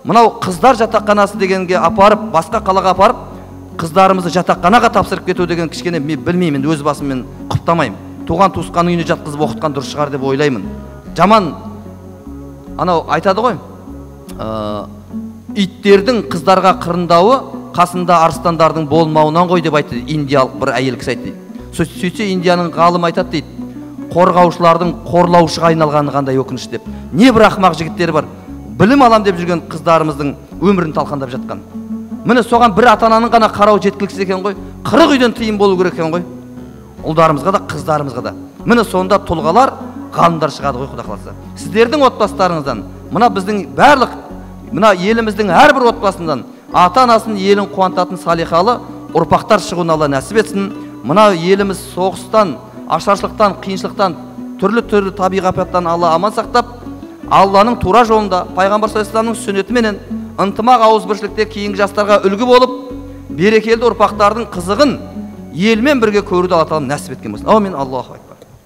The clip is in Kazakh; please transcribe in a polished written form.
мынау қыздар жатақханасы дегенге апарып, басқа қалаға апарып, қыздарымызды жатақханаға тапсырып кету деген кішкене мен білмеймін, өз басыммен құптамаймын. Туған туысқан үйіне жатқызып оқытқан дұрыс шығар деп ойлаймын. Жаман, анау айтады ғой, иттердің қыздарға қырындауы қасында арыстандардың болмауынан ғой деп айтты, индиялық бір әйел кісі айтты. Сөйтсе Индияның ғалым айтады дейді, қорғаушылардың қорлаушыға айналғаны қандай өкініш деп. Не бір ақымақ жігіттері бар, білім алам деп жүрген қыздарымыздың өмірін талқандап жатқан. Міне соған бір ата-ананың ғана қарау жеткіліксіз екен ғой, 40 үйден тыйым болу керек екен ғой, ұлдарымызға да қыздарымызға да. Міне сонда тұлғалар, ғалымдар шығады ғой, Құда қаласа. Сіздердің отбасыларыңыздан, мына біздің барлық, мына еліміздің әрбір отбасынан ата-анасын елін қуантатын салихалы ұрпақтар шығуын Алла нәсіп етсін. Мына еліміз соғыстан, ашаршылықтан, қиыншылықтан, түрлі табиғи апаттан Алла аман сақтап, Алланың тура жолында, пайғамбар саллаллаху алейхи вассаламның сүннетіменен ынтымақ ауызбіршілікте кейінгі жастарға үлгі болып, берекелі ұрпақтардың қызығын елмен бірге көруді Алла тағала нәсіп еткен болсын. Аумин. Аллаху акбар.